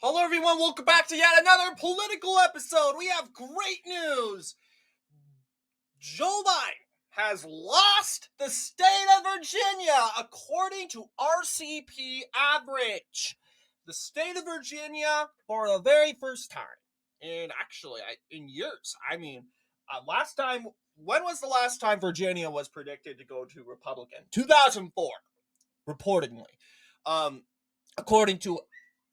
Hello, everyone. Welcome back to yet another political episode. We have great news. Joe Biden has lost the state of Virginia according to RCP average. The state of Virginia, for the very first time, and actually in years. Last time. When was the last time Virginia was predicted to go to Republican? 2004, reportedly. According to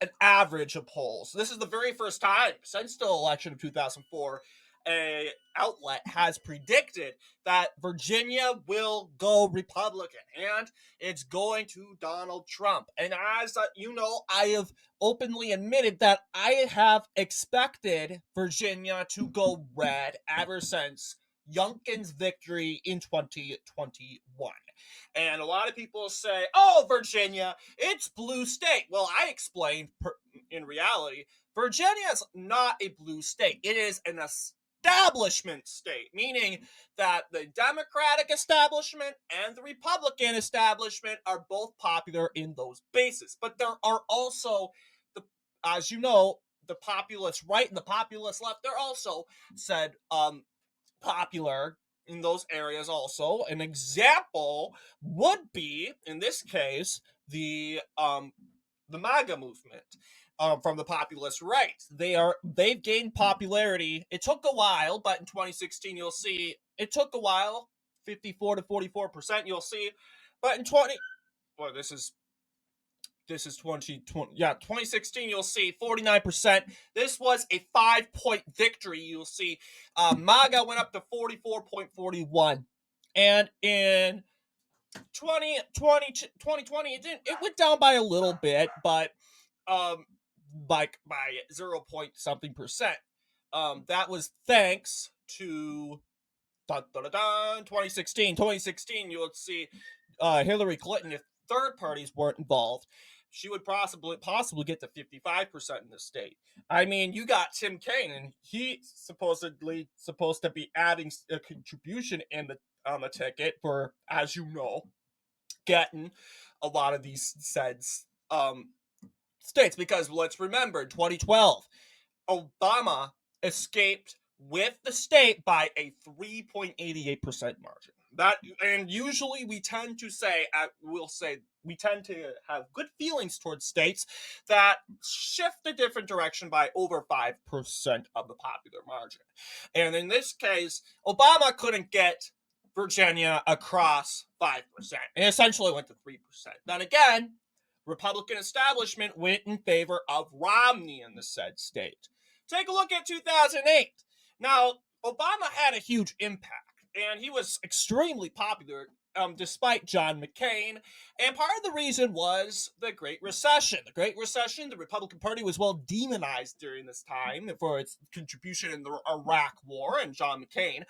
an average of polls. This is the very first time since the election of 2004 a outlet has predicted that Virginia will go Republican, and it's going to Donald Trump. And as you know, I have openly admitted that I have expected Virginia to go red ever since Youngkin's victory in 2021. And a lot of people say, oh, Virginia, it's blue state. Well, I explained in reality, Virginia is not a blue state. It is an establishment state, meaning that the Democratic establishment and the Republican establishment are both popular in those bases. But there are also, as you know, the populist right and the populist left, they're also said popular in those areas also. An example would be, in this case, the MAGA movement from the populist right. They've gained popularity. It took a while, but in 2016 you'll see it took a while, 54 to 44%. You'll see, but in 2016, you'll see 49%. This was a 5-point victory. You'll see MAGA went up to 44.41. And in 2020, it went down by a little bit, but by 0 point something percent. That was thanks to 2016. 2016, you'll see Hillary Clinton, if third parties weren't involved, she would possibly get to 55% in the state. I mean, you got Tim Kaine, and he's supposedly supposed to be adding a contribution in the ticket for, as you know, getting a lot of these said states. Because let's remember, 2012, Obama escaped with the state by a 3.88% margin. And usually we tend to say, we tend to have good feelings towards states that shift a different direction by over 5% of the popular margin. And in this case, Obama couldn't get Virginia across 5%. It essentially went to 3%. Then again, Republican establishment went in favor of Romney in the said state. Take a look at 2008. Now, Obama had a huge impact, and he was extremely popular despite John McCain. And part of the reason was the Great Recession. The Great Recession, the Republican Party was well demonized during this time for its contribution in the Iraq War, and John McCain,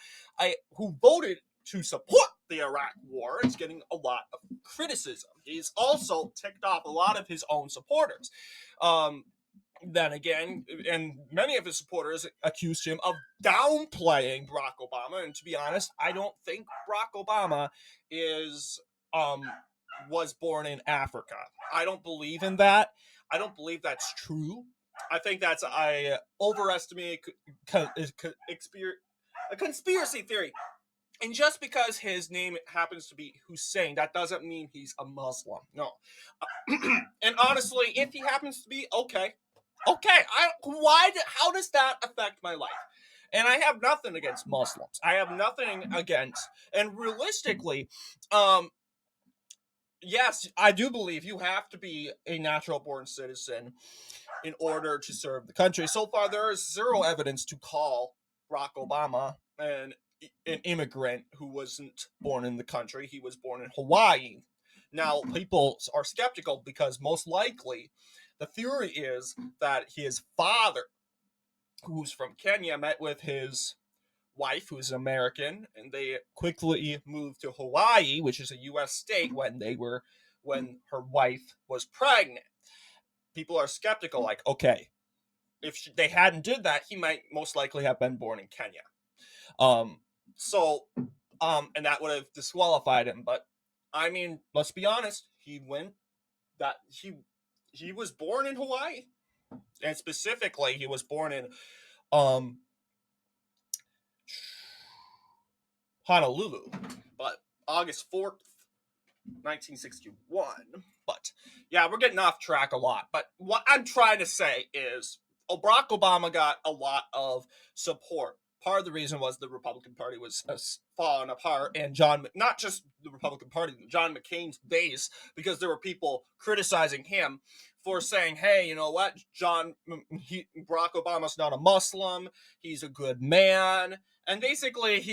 who voted to support the Iraq War, is getting a lot of criticism. He's also ticked off a lot of his own supporters. Then again, and many of his supporters accused him of downplaying Barack Obama. And to be honest, I don't think Barack Obama was born in Africa. I don't believe in that. I don't believe that's true. I think that's overestimate a conspiracy theory. And just because his name happens to be Hussein, that doesn't mean he's a Muslim. No. And honestly, if he happens to be, okay. How does that affect my life? And I have nothing against Muslims. I have nothing against, and realistically, yes, I do believe you have to be a natural born citizen in order to serve the country. So far, there is zero evidence to call Barack Obama an immigrant who wasn't born in the country. He was born in Hawaii. Now, people are skeptical because most likely the theory is that his father, who's from Kenya, met with his wife, who's American, and they quickly moved to Hawaii, which is a U.S. state, when her wife was pregnant. People are skeptical, like, okay, if they hadn't did that, he might most likely have been born in Kenya. And that would have disqualified him. But I mean, let's be honest, he was born in Hawaii. And specifically, he was born in um, Honolulu, but August 4th, 1961. But yeah, we're getting off track a lot. But what I'm trying to say is Barack Obama got a lot of support. Part of the reason was the Republican Party was falling apart, and not just the Republican Party, John McCain's base, because there were people criticizing him for saying, hey, you know what, Barack Obama's not a Muslim, he's a good man, and basically,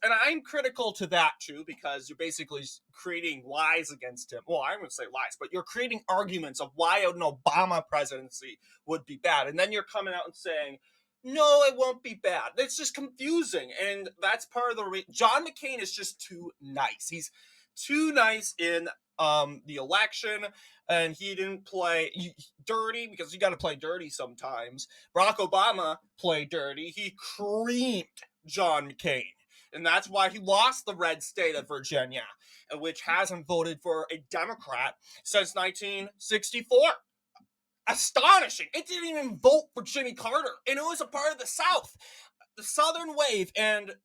and I'm critical to that too, because you're basically creating lies against him. Well, I wouldn't say lies, but you're creating arguments of why an Obama presidency would be bad. And then you're coming out and saying, no, it won't be bad. It's just confusing. And that's part of the John McCain is just too nice. He's too nice in the election, and he didn't play dirty, because you got to play dirty sometimes. Barack Obama played dirty. He creamed John McCain. And that's why he lost the red state of Virginia, which hasn't voted for a Democrat since 1964. Astonishing. It didn't even vote for Jimmy Carter, and it was a part of the South, the Southern wave, and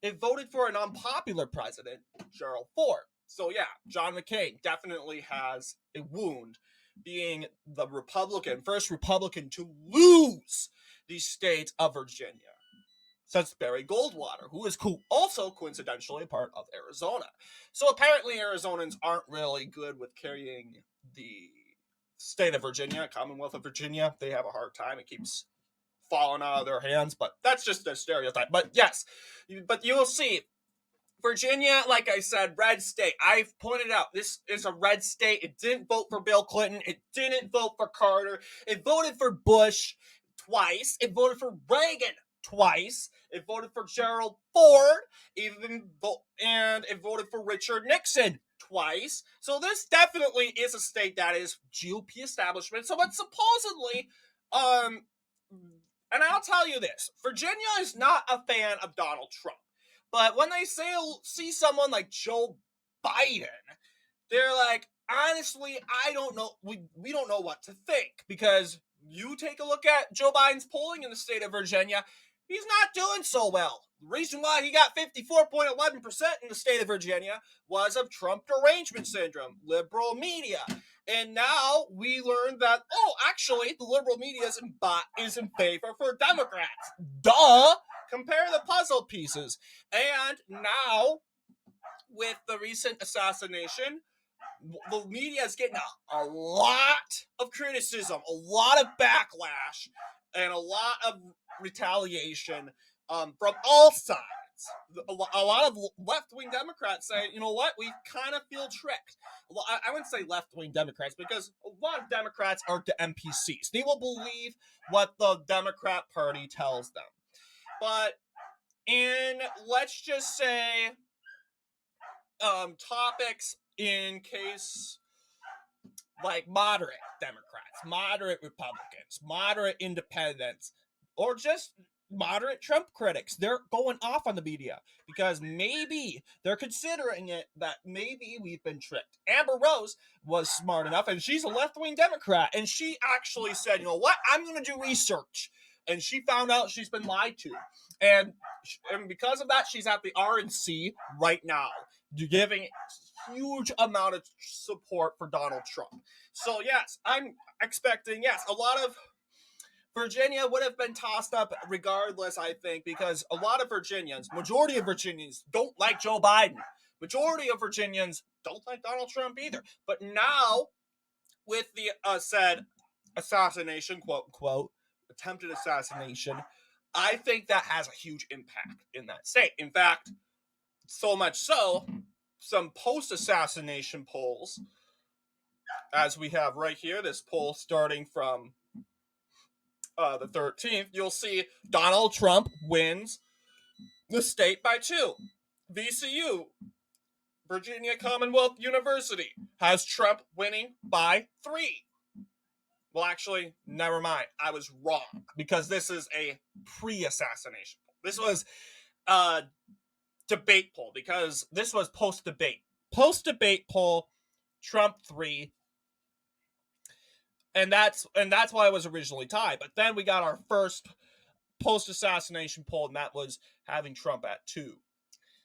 it voted for an unpopular president, Gerald Ford. So yeah, John McCain definitely has a wound, being the first Republican to lose the state of Virginia since Barry Goldwater, who is also coincidentally a part of Arizona. So apparently Arizonans aren't really good with carrying the state of Virginia, Commonwealth of Virginia. They have a hard time. It keeps falling out of their hands, but that's just a stereotype. But yes, but you'll see, Virginia, like I said, red state. I've pointed out, this is a red state. It didn't vote for Bill Clinton. It didn't vote for Carter. It voted for Bush twice. It voted for Reagan twice. It voted for Gerald Ford, and it voted for Richard Nixon twice. So this definitely is a state that is GOP establishment. So it's supposedly, and I'll tell you this, Virginia is not a fan of Donald Trump. But when they see someone like Joe Biden, they're like, honestly, I don't know. We don't know what to think, because you take a look at Joe Biden's polling in the state of Virginia, he's not doing so well. The reason why he got 54.11% in the state of Virginia was of Trump derangement syndrome, liberal media. And now we learned that, actually, the liberal media is in favor for Democrats. Duh! Compare the puzzle pieces. And now, with the recent assassination, the media is getting a lot of criticism, a lot of backlash, and a lot of retaliation from all sides. A lot of left-wing Democrats say, you know what, we kind of feel tricked. Well, I wouldn't say left-wing Democrats, because a lot of Democrats are the NPCs. They will believe what the Democrat Party tells them. But let's just say, topics in case, like moderate Democrats, moderate Republicans, moderate independents, or just moderate Trump critics, they're going off on the media because maybe they're considering it that maybe we've been tricked. Amber Rose was smart enough, and she's a left-wing Democrat, and she actually said, you know what, I'm going to do research. And she found out she's been lied to. And because of that, she's at the RNC right now, giving huge amount of support for Donald Trump. So yes, I'm expecting, a lot of Virginia would have been tossed up regardless, I think, because a lot of majority of Virginians don't like Joe Biden. Majority of Virginians don't like Donald Trump either. But now, with the said assassination, quote unquote, attempted assassination, I think that has a huge impact in that state. In fact, so much so, some post-assassination polls, as we have right here, this poll starting from the 13th, you'll see Donald Trump wins the state by 2. VCU, Virginia Commonwealth University, has Trump winning by 3. Well, actually, never mind. I was wrong, because this is a pre-assassination poll. This was a debate poll, because this was post-debate. Post-debate poll, Trump 3, and that's why it was originally tied. But then we got our first post-assassination poll, and that was having Trump at 2.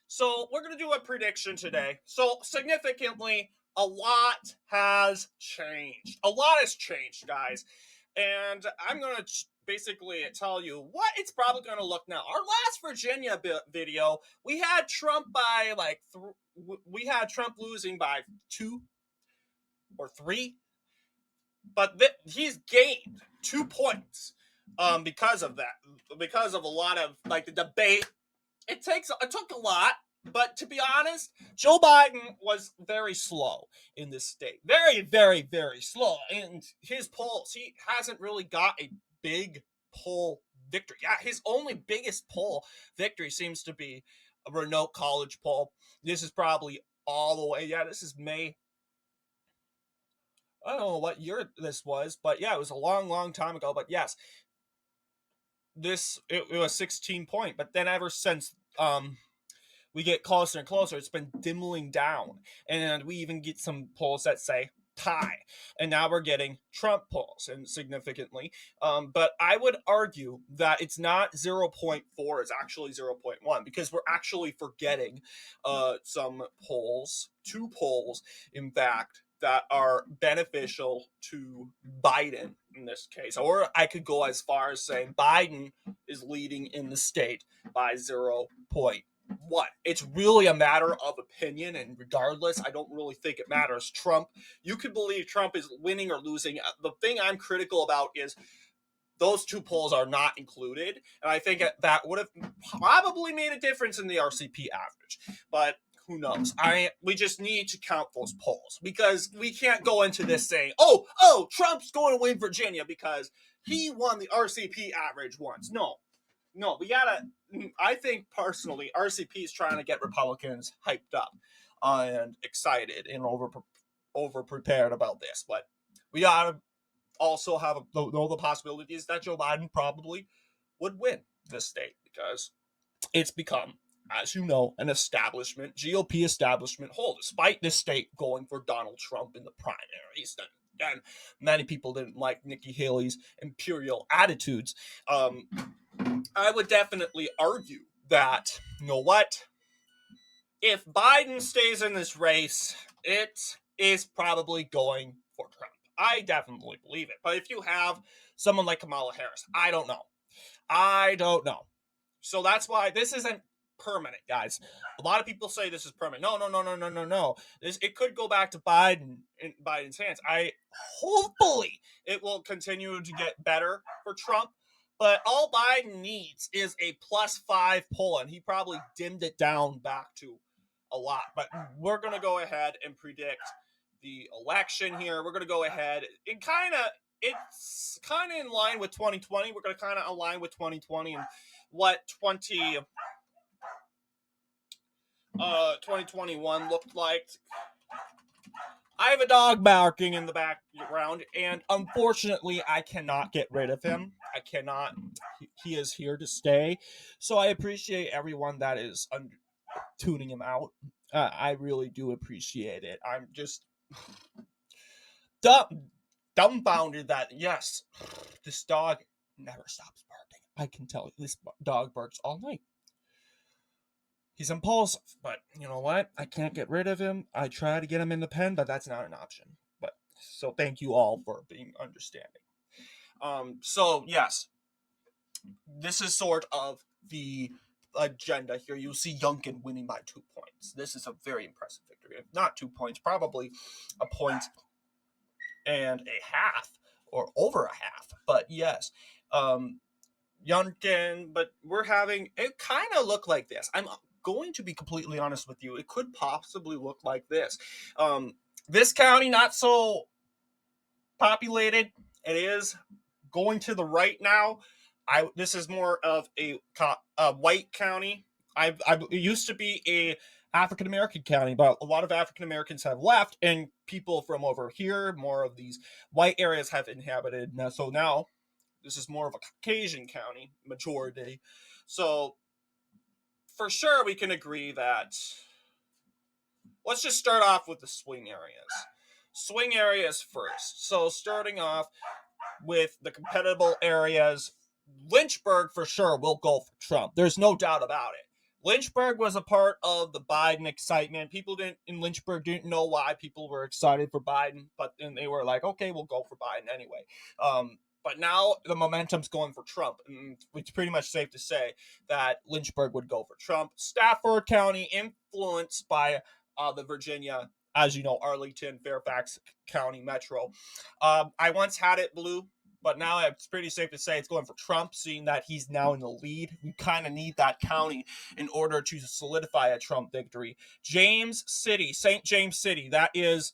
So we're going to do a prediction today. So significantly, a lot has changed. A lot has changed, guys. And I'm going to basically tell you what it's probably going to look now. Our last Virginia video, we had Trump by like, we had Trump losing by 2 or 3. But he's gained 2 points because of that. Because of a lot of like the debate. It took a lot, but to be honest, Joe Biden was very slow in this state. Very, very, very slow. And his polls, he hasn't really got a big poll victory. Yeah, his only biggest poll victory seems to be a Renault College poll. This is probably all the way. Yeah, this is May. I don't know what year this was, but yeah, it was a long, long time ago. But yes, it was 16 point. But then ever since we get closer and closer, it's been dimming down, and we even get some polls that say tie, and now we're getting Trump polls, and significantly. But I would argue that it's not 0.4; it's actually 0.1 because we're actually forgetting some polls, 2 polls, in fact, that are beneficial to Biden in this case. Or I could go as far as saying Biden is leading in the state by 0.1. It's really a matter of opinion, and regardless, I don't really think it matters. Trump, you could believe Trump is winning or losing. The thing I'm critical about is those 2 polls are not included, and I think that would have probably made a difference in the RCP average. But who knows? We just need to count those polls because we can't go into this saying, oh, Trump's going to win Virginia because he won the RCP average once. No, we gotta. I think personally, RCP is trying to get Republicans hyped up and excited and over prepared about this. But we gotta also know the possibilities that Joe Biden probably would win this state because it's become, as you know, an establishment, GOP establishment hold, despite this state going for Donald Trump in the primaries. And many people didn't like Nikki Haley's imperial attitudes. I would definitely argue that, you know what, if Biden stays in this race, it is probably going for Trump. I definitely believe it. But if you have someone like Kamala Harris, I don't know. So that's why this isn't permanent, guys. A lot of people say this is permanent. No. It could go back to Biden in Biden's hands. Hopefully it will continue to get better for Trump. But all Biden needs is a +5 poll, and he probably dimmed it down back to a lot. But we're gonna go ahead and predict the election here. We're gonna go ahead and it's kind of in line with 2020. We're going to kind of align with 2020 and what 2021 looked like. I have a dog barking in the background, and unfortunately, I cannot get rid of him. I cannot. He is here to stay. So I appreciate everyone that is tuning him out. I really do appreciate it. I'm just dumbfounded that, yes, this dog never stops barking. I can tell you, this dog barks all night. He's impulsive, but you know what? I can't get rid of him. I try to get him in the pen, but that's not an option. But so thank you all for being understanding. So yes, this is sort of the agenda here. You'll see Youngkin winning by 2 points. This is a very impressive victory. If not 2 points, probably a point and a half or over a half. But yes, Youngkin, but we're having it kind of look like this. I'm going to be completely honest with you. It could possibly look like this. This county, not so populated. It is going to the right now. This is more of a white county. It used to be a African American county, but a lot of African Americans have left, and people from over here, more of these white areas, have inhabited. So now this is more of a Caucasian county majority. So for sure, we can agree that. Let's just start off with the swing areas. swing areas first. So starting off with the competitive areas, Lynchburg for sure will go for Trump. There's no doubt about it. Lynchburg was a part of the Biden excitement. People in Lynchburg didn't know why people were excited for Biden, but then they were like, okay, we'll go for Biden anyway. But now the momentum's going for Trump, and it's pretty much safe to say that Lynchburg would go for Trump. Stafford County, influenced by the Virginia, as you know, Arlington, Fairfax County Metro. I once had it blue, but now it's pretty safe to say it's going for Trump, seeing that he's now in the lead. We kind of need that county in order to solidify a Trump victory. James City, St. James City, that is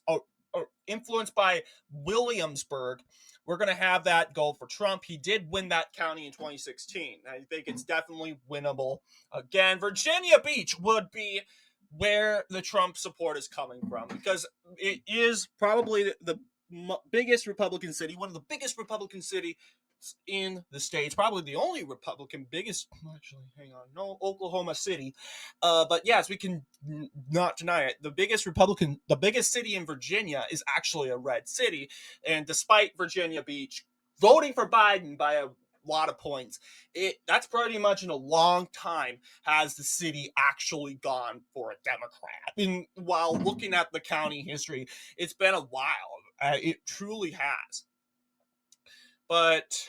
influenced by Williamsburg. We're going to have that go for Trump. He did win that county in 2016. I think it's definitely winnable. Again, Virginia Beach would be where the Trump support is coming from, because it is probably the biggest Republican city, one of the biggest Republican cities in the States, probably the only Republican biggest, actually, hang on, no, Oklahoma City. But yes, we can not deny it. The biggest city in Virginia is actually a red city. And despite Virginia Beach voting for Biden by a lot of points, that's pretty much in a long time has the city actually gone for a Democrat. And while looking at the county history, it's been a while. It truly has. But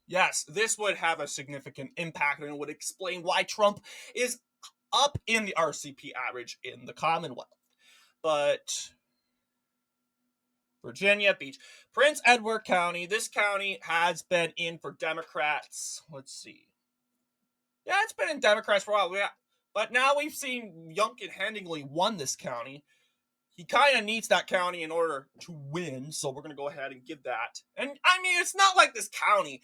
yes, this would have a significant impact and would explain why Trump is up in the RCP average in the Commonwealth. But Virginia Beach, Prince Edward County, this county has been in for Democrats. Let's see. Yeah, it's been in Democrats for a while. Yeah. But now we've seen Youngkin Handingly won this county. He kind of needs that county in order to win, so we're going to go ahead and give that. And, I mean, it's not like this county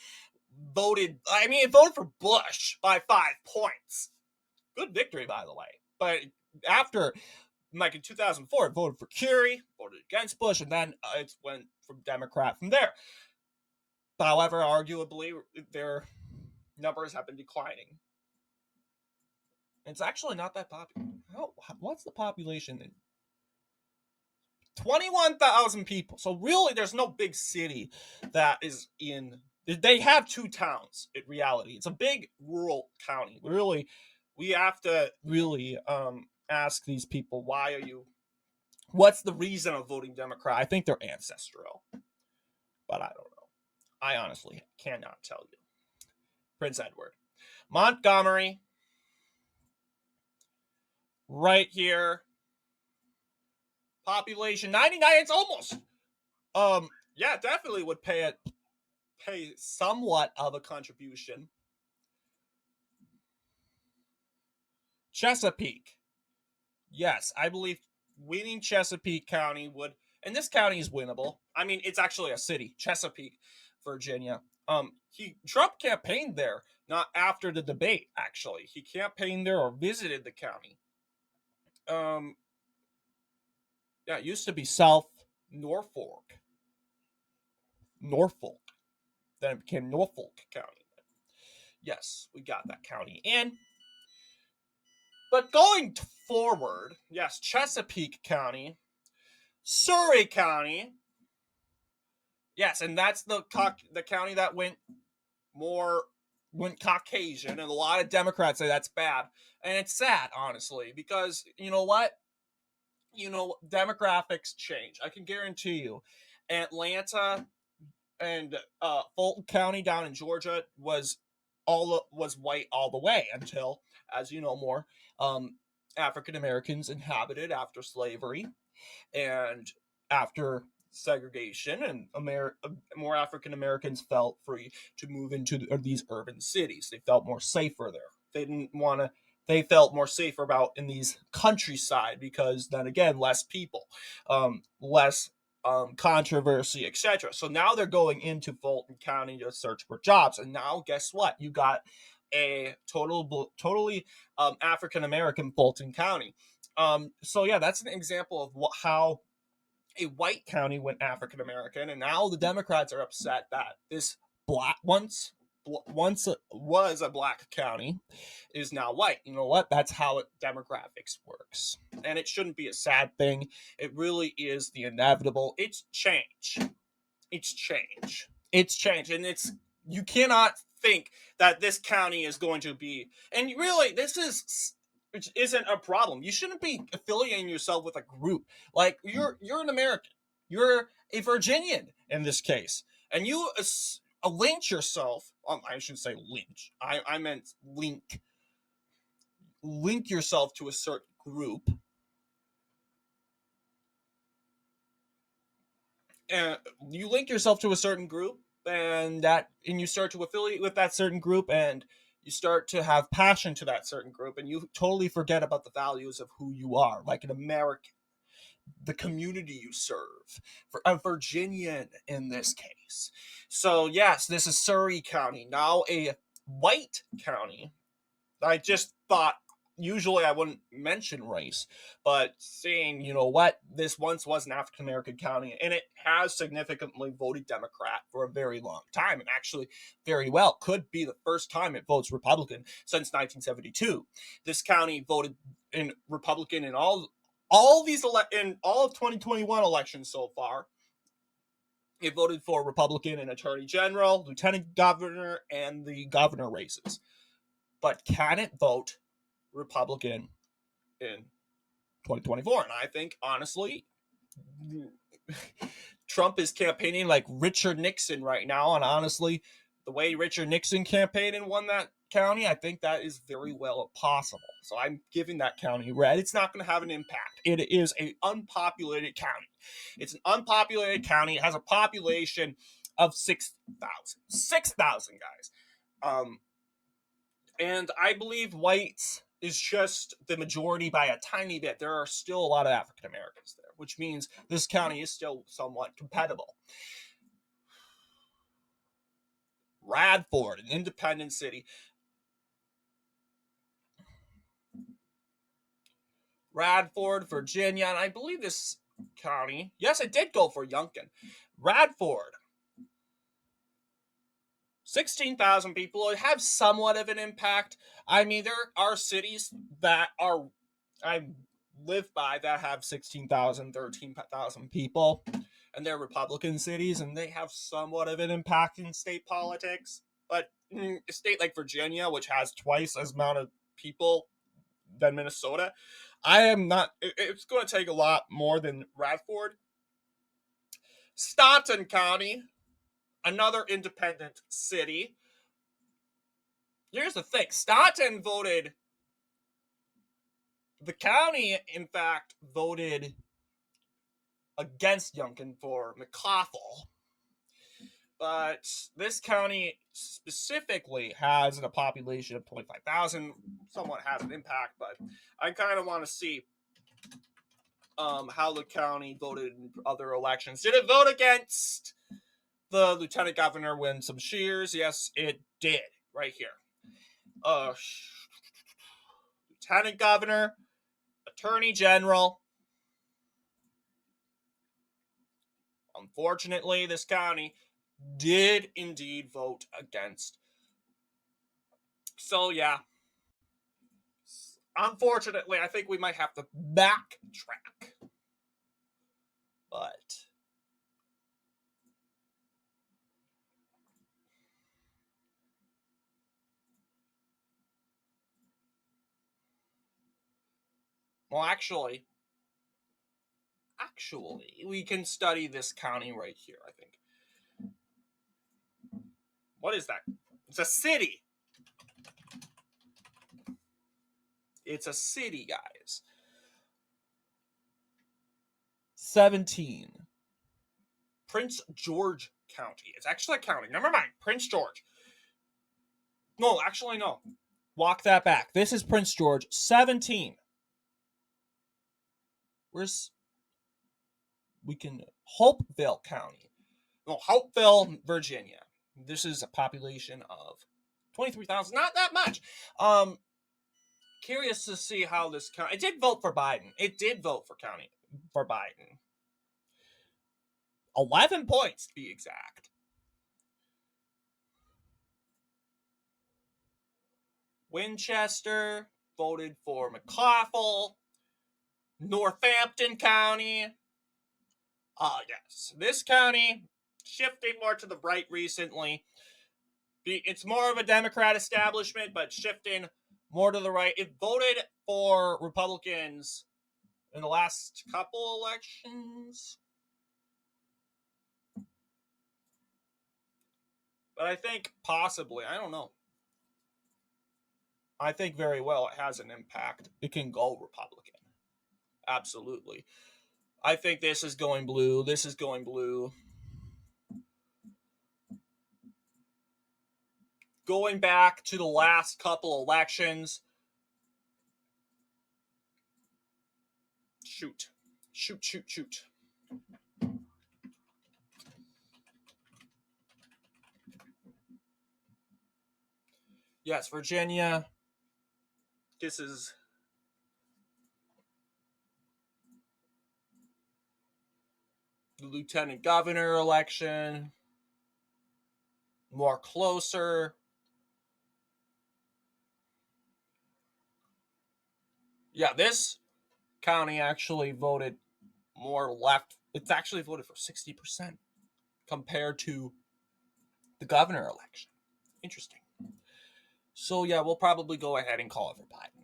it voted for Bush by 5 points. Good victory, by the way. But after, like in 2004, it voted for Curie, voted against Bush, and then it went from Democrat from there. However, arguably, their numbers have been declining. It's actually not that popular. What's the population in 21,000 people. So really, there's no big city that is in. They have 2 towns in reality. It's a big rural county. Really, we have to really ask these people, what's the reason of voting Democrat? I think they're ancestral, but I don't know. I honestly cannot tell you. Prince Edward. Montgomery. Right here. Population 99. It's almost. Yeah, definitely would pay somewhat of a contribution. Chesapeake. Yes, I believe winning Chesapeake County would, and this county is winnable. I mean, it's actually a city, Chesapeake, Virginia. Trump campaigned there, not after the debate, actually. He campaigned there or visited the county. Yeah, it used to be South Norfolk. Then it became Norfolk County. Yes, we got that county in. But going forward, yes, Chesapeake County, Surrey County. Yes, and that's the county that went Caucasian, and a lot of Democrats say that's bad. And it's sad, honestly, because you know what? Demographics change. I can guarantee you. Atlanta and Fulton County down in Georgia was white all the way until, as you know, more African Americans inhabited after slavery and after segregation, and more African Americans felt free to move into these urban cities. They felt more safer there. They felt more safer about in these countryside because then again, less people, less controversy, etc. So now they're going into Fulton County to search for jobs, and now guess what? You got a totally African American Fulton County. So yeah, that's an example of how a white county went African American, and now the Democrats are upset that this once once was a black county is now white. You know what? That's how demographics works. And it shouldn't be a sad thing. It really is the inevitable. It's change. It's change. It's change. And you cannot think that this county is going to be, and really, which isn't a problem. You shouldn't be affiliating yourself with a group. Like, you're an American. You're a Virginian in this case. And you lynch yourself. I should say lynch. I meant link. Link yourself to a certain group. And you link yourself to a certain group, and you start to affiliate with that certain group, and you start to have passion to that certain group, and you totally forget about the values of who you are, like an American, the community you serve, for a Virginian in this case. So yes, this is Surrey County, now a white county. I just thought, usually I wouldn't mention race, but seeing, you know what, this once was an African American county, and it has significantly voted Democrat for a very long time, and actually very well could be the first time it votes Republican since 1972. This county voted in Republican in all in all of 2021 elections so far. It voted for Republican in Attorney General, Lieutenant Governor, and the governor races. But can it vote Republican in 2024? And I think, honestly, Trump is campaigning like Richard Nixon right now. And honestly, the way Richard Nixon campaigned and won that county, I think that is very well possible. So I'm giving that county red. It's not going to have an impact. It is an unpopulated county. It's an unpopulated county. It has a population of 6,000. 6,000, guys. And I believe whites is just the majority by a tiny bit. There are still a lot of African Americans there, which means this county is still somewhat compatible. Radford, an independent city. Radford, Virginia, and I believe this county, yes, it did go for Youngkin. Radford, 16,000 people. It has somewhat of an impact. I mean, there are cities that I live by that have 16,000, 13,000 people, and they're Republican cities, and they have somewhat of an impact in state politics. But a state like Virginia, which has twice as amount of people than Minnesota, it's going to take a lot more than Radford. Staunton County, another independent city. Here's the thing. Staunton voted, the county, in fact, voted against Youngkin for McCaffrey. But this county specifically has a population of 25,000, somewhat has an impact, but I kind of want to see how the county voted in other elections. Did it vote against the lieutenant governor win some shares? Yes, it did, right here. Lieutenant governor, attorney general. Unfortunately, this county did indeed vote against. So, yeah. Unfortunately, I think we might have to backtrack. But well, actually, we can study this county right here, I think. What is that? It's a city. It's a city, guys. 17. Prince George County. It's actually a county. Never mind. Prince George. No, actually, no. Walk that back. This is Prince George. 17. Hopeville County. No, Hopeville, Virginia. This is a population of 23,000. Not that much. Curious to see how this county. It did vote for Biden. It did vote for Biden. 11 points to be exact. Winchester voted for McCaffrey. Northampton County. Yes. This county shifting more to the right recently. It's more of a Democrat establishment, but shifting more to the right. It voted for Republicans in the last couple elections. But I think possibly, I don't know. I think very well it has an impact. It can go Republican. Absolutely. I think this is going blue. This is going blue. Going back to the last couple elections. Shoot. Yes, Virginia. This is the lieutenant governor election. More closer. Yeah, this county actually voted more left. It's actually voted for 60% compared to the governor election. Interesting. So, yeah, we'll probably go ahead and call it for Biden.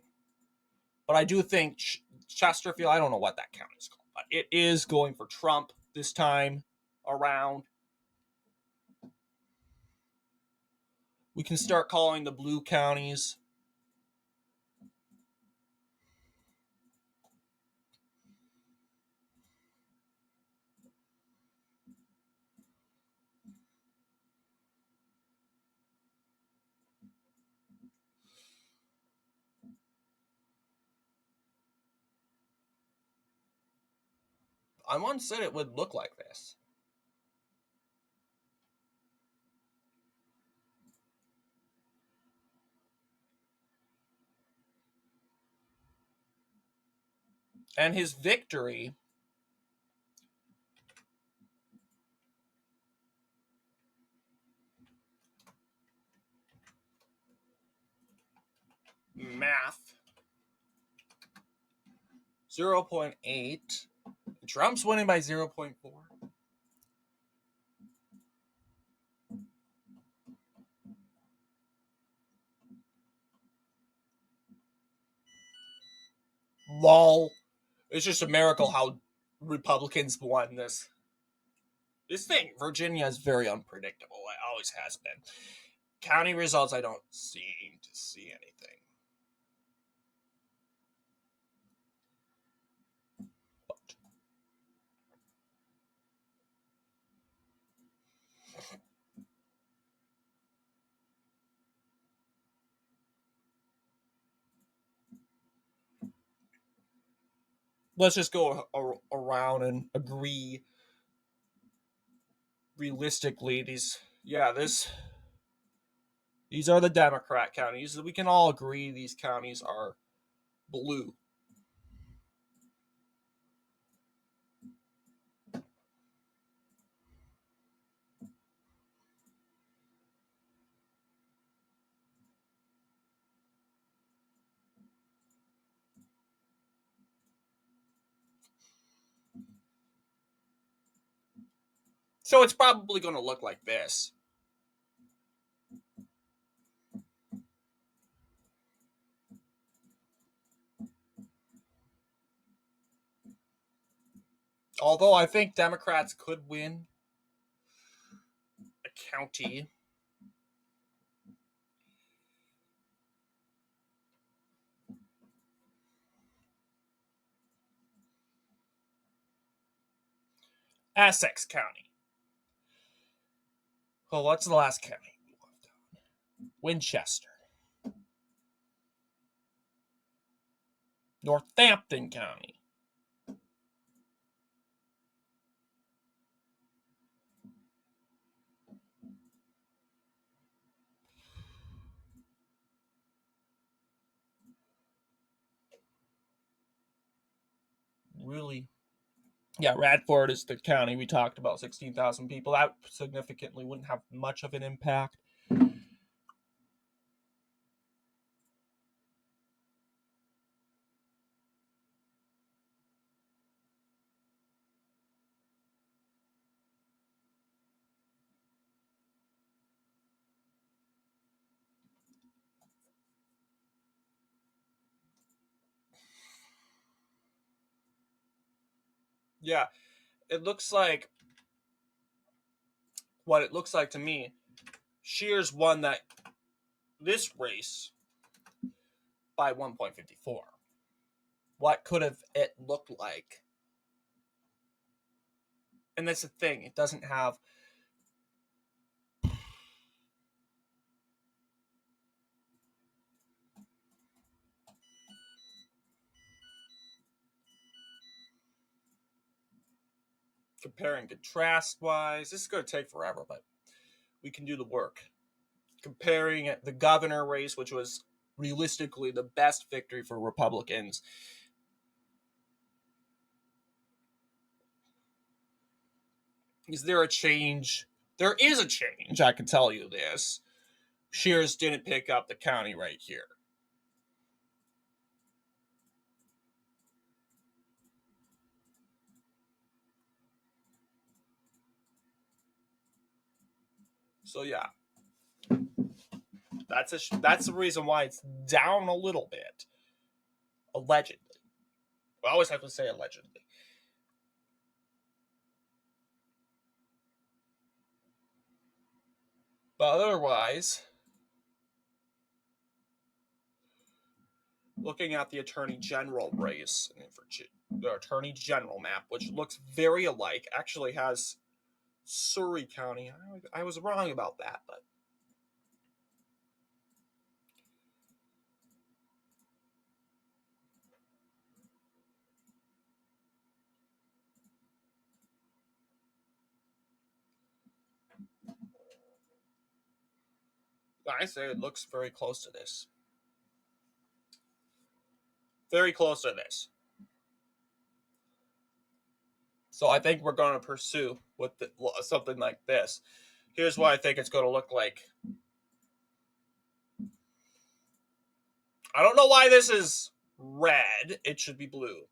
But I do think Chesterfield, I don't know what that county is called, but it is going for Trump this time around. We can start calling the blue counties. I once said it would look like this. And his victory math 0.8. Trump's winning by 0.4. Lol. It's just a miracle how Republicans won this. This thing, Virginia, is very unpredictable. It always has been. County results, I don't seem to see anything. But let's just go around and agree realistically. These are the Democrat counties. We can all agree these counties are blue. So it's probably going to look like this. Although I think Democrats could win a county. Essex County. Well, what's the last county? Winchester. Northampton County. Really? Yeah, Radford is the county we talked about, 16,000 people. That significantly wouldn't have much of an impact. Yeah, it looks like what it looks like to me. Shears won this race by 1.54. What could have it looked like? And that's the thing, it doesn't have compare and contrast wise. This is going to take forever, but we can do the work. Comparing the governor race, which was realistically the best victory for Republicans. Is there a change? There is a change, I can tell you this. Shears didn't pick up the county right here. So yeah, that's the reason why it's down a little bit. Allegedly. I always have to say allegedly. But otherwise, looking at the Attorney General race in Virginia, the Attorney General map, which looks very alike, actually has Surrey County. I was wrong about that, but I say it looks very close to this. Very close to this. So I think we're going to pursue with something like this. Here's what I think it's going to look like. I don't know why this is red. It should be blue.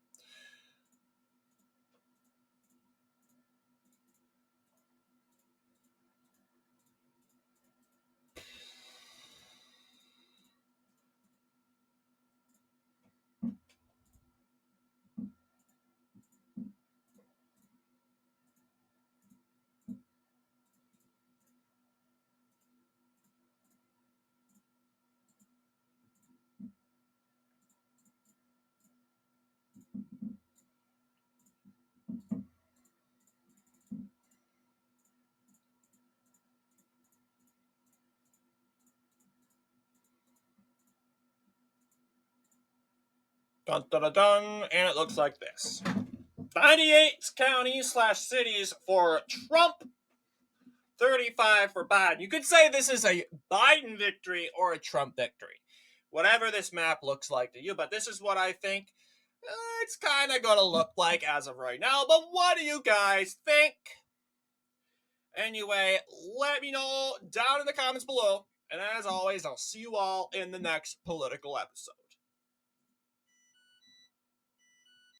Dun dun dun dun, and it looks like this. 98 counties / cities for Trump, 35 for Biden. You could say this is a Biden victory or a Trump victory. Whatever this map looks like to you, but this is what I think it's kind of going to look like as of right now. But what do you guys think? Anyway, let me know down in the comments below. And as always, I'll see you all in the next political episode.